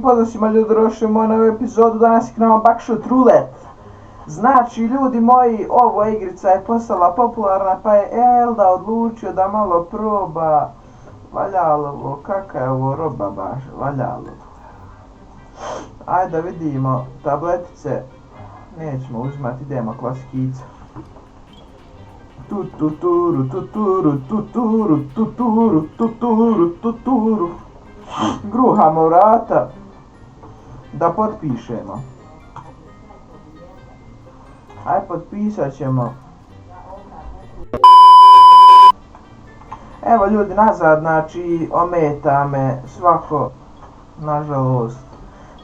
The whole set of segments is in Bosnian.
Pozdrav svima ljudi, došli u novu epizodu, danas je k nama Buckshot Roulette. Znači ljudi moji, ova igrica je postala popularna pa je Elda odlučio da malo proba. Valjalo ovo, kakva je ovo roba baš, valjalo. Ajde da vidimo, tabletice nećemo uzimati, idemo klasikice. Tuturu. Gruhamo vrata da potpišemo. Aj potpisat ćemo. Evo ljudi nazad, znači ometa me svako, nažalost.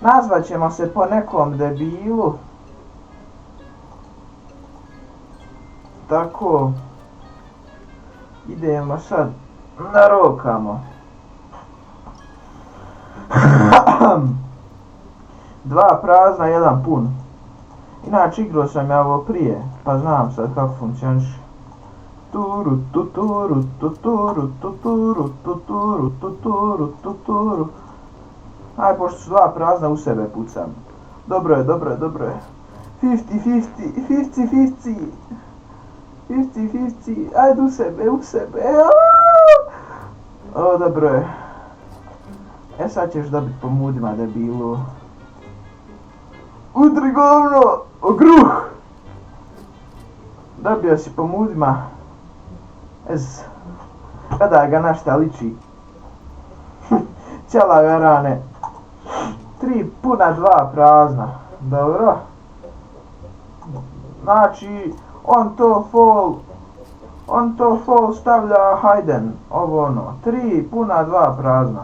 Nazvat ćemo se po nekom debilu. Tako. Idemo sad, narokamo. Dva prazna, jedan pun. Inače igrao sam ja ovo prije, pa znam sad kako funkcioniše. Aj, pošto su dva prazna, u sebe pucam. Dobro je. 50-50. Ajde u sebe. O, dobro je. E sad ćeš dobit po mudima, debilu. Udri govno! Ogruh! Dobio si po mudima. Kada ga našta liči. Ćela ga rane. 3 puna, 2 prazna. Dobro. Znači, on to fall stavlja Hayden. Ovo ono. 3 puna, 2 prazna.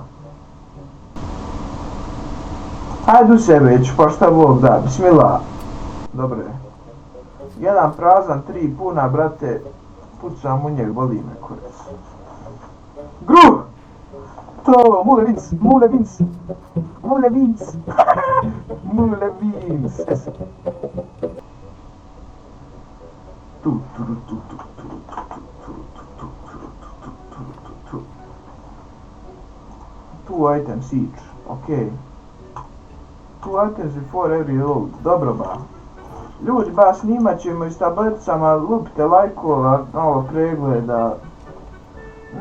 Hajde u sebe ću, pa šta Bog da, bismillah. Dobro je. Jedan prazan, 3 puna, brate. Pucam u njeg, boli me kurac. Gruh! To, mule Vince. Two item siege, okej. 2 items before every load, dobro ba. Ljudi ba, snimat ćemo i s tableticama, lupite lajkova, malo pregleda.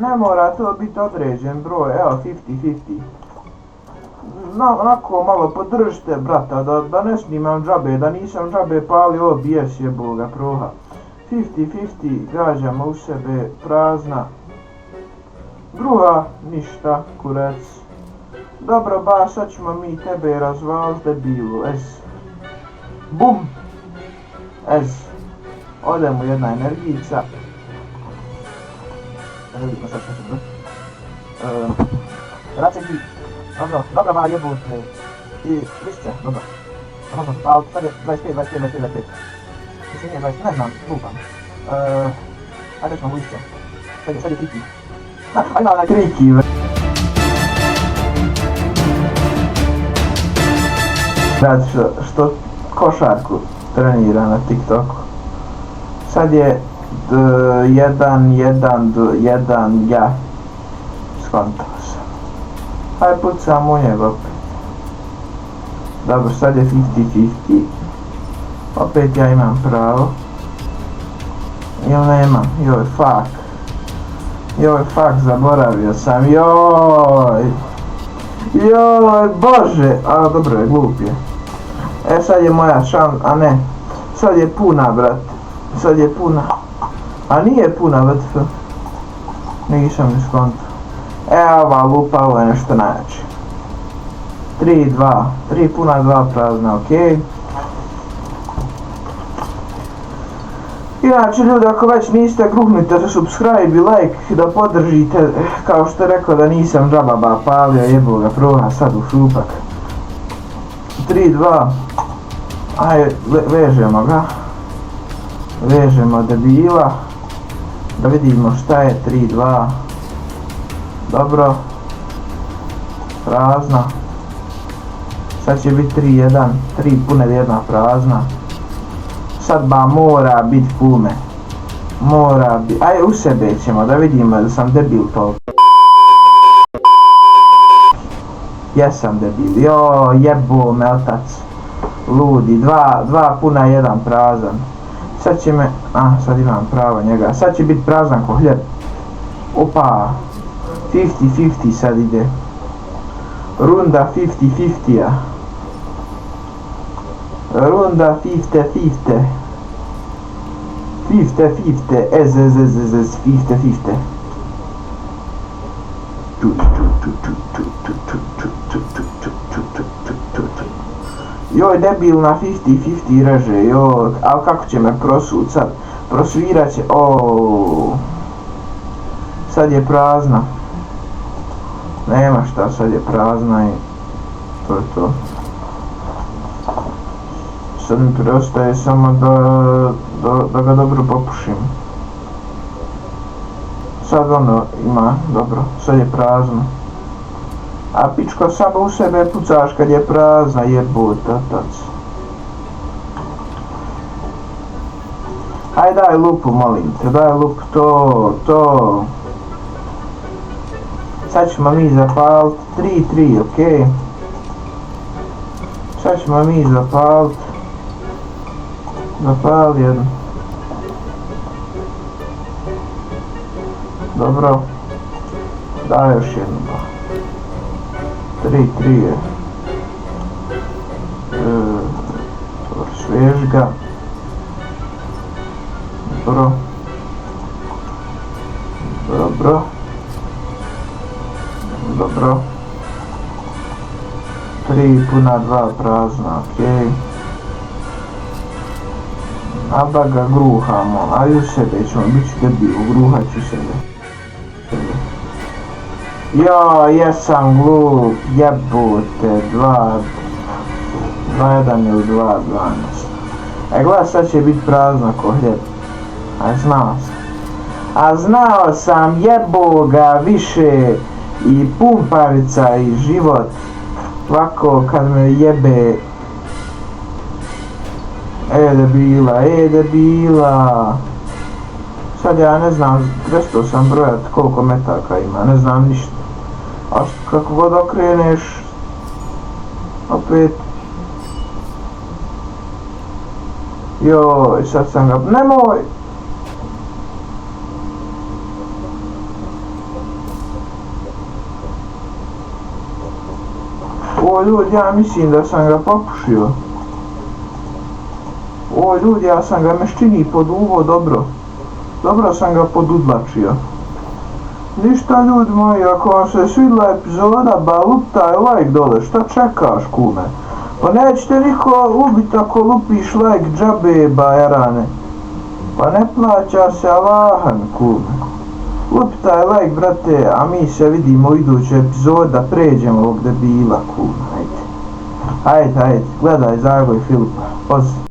Ne mora to biti određen broj, evo 50-50. Onako malo podržite brata, da ne snimam džabe, da nisam džabe palio OBS jeboga proha. 50-50, gađamo u sebe, prazna. Druga, ništa, kurac. Dobro ba, sad ćemo mi tebe razvalit, debilu, Bum! Ode mu jedna energijica. Da vidimo sad što će biti. Racegi, dobro ba, jebote. I lišće, dobro. Pa sad je 25. Mislim nije 20, ne znam, lupam. Ajde ćemo lišće. Sad je triki. Ajde onaj triki, Znači što košarku trenira na TikToku. Sad je 1 ja. Skontao sam. Aj pucam u njeg opet. Dobro, sad je 50-50. Opet ja imam pravo. Ili nemam? Joj, fuck, zaboravio sam. Joj, bože, a dobro je, glup je. E sad je moja a ne, sad je puna, brate, a nije puna, vtf, nisam ni skontao. Ova lupa, ovo je nešto najjače. 3 puna, 2 prazna, okej. Inače ljudi, ako već niste, gruhnite subscribe i like da podržite, kao što je rekao da nisam džababa palio, jeboga proha sad u šupak. 3-2, ajde, vežemo ga, vežemo debila, da vidimo šta je 3-2, dobro, prazna, sad će biti 3-1, 3 pune, 1 prazna. Sad ba mora biti pume. Ajde u sebe ćemo da vidimo da sam debil toliko. Jesam debil, jebo me otac. Ludi, dva puna, jedan prazan. Sad će me, sad imam pravo njega, sad će biti prazan ko hljeb. Opa, 50-50 sad ide. Runda 50-50-a. Runda 50-50. 50-50, ez, 50-50. Joj, debil na 50-50 reže, joj, ali kako će me prosut sad? Prosvirat će, sad je prazna. Nema šta, sad je prazna i to je to. Sad mi preostaje samo da ga dobro popušim. Sad ono ima, dobro, sad je prazno. A pičko samo u sebe pucaš kad je prazna, jebut, otac. Hajde daj lupu, molim te, daj lupu, to. Sad ćemo mi zapalit 3-3, okej. Sad ćemo mi zapalit. Zapali jednu. Dobro. Daj još jednu. 3-3 je. Svež ga. Dobro. Dobro. Dobro. 3 puna 2 prazna, okej. A da ga gruhamo, a i u sebe ćemo, bit ću debil, gruhat ću sebe. Jesam glup, jebote, 2-1 ili 2-12. Gledaj, sad će bit prazno ko hljeb. Znao sam, jebo ga više i pumparica i život. Ovako kad me jebe. Debila. Sad ja ne znam, prestao sam brojat koliko metaka ima, ne znam ništa. A kako god okreneš, opet. Joj, sad sam ga, nemoj! Ljudi, ja mislim da sam ga popušio. Ljudi, ja sam ga meščini poduvo dobro. Dobro sam ga podudlačio. Ništa ljudi moji, ako vam se svidla epizoda, ba luptaj like dole, šta čekaš kume? Pa nećete niko ubit ako lupiš like džabe bajarane. Pa ne plaća se Allahan kume. Luptaj like brate, a mi se vidimo u idućoj epizodi da pređemo ovog debila kume. Hajde, gledaj Zago i Filipa, pozdrav.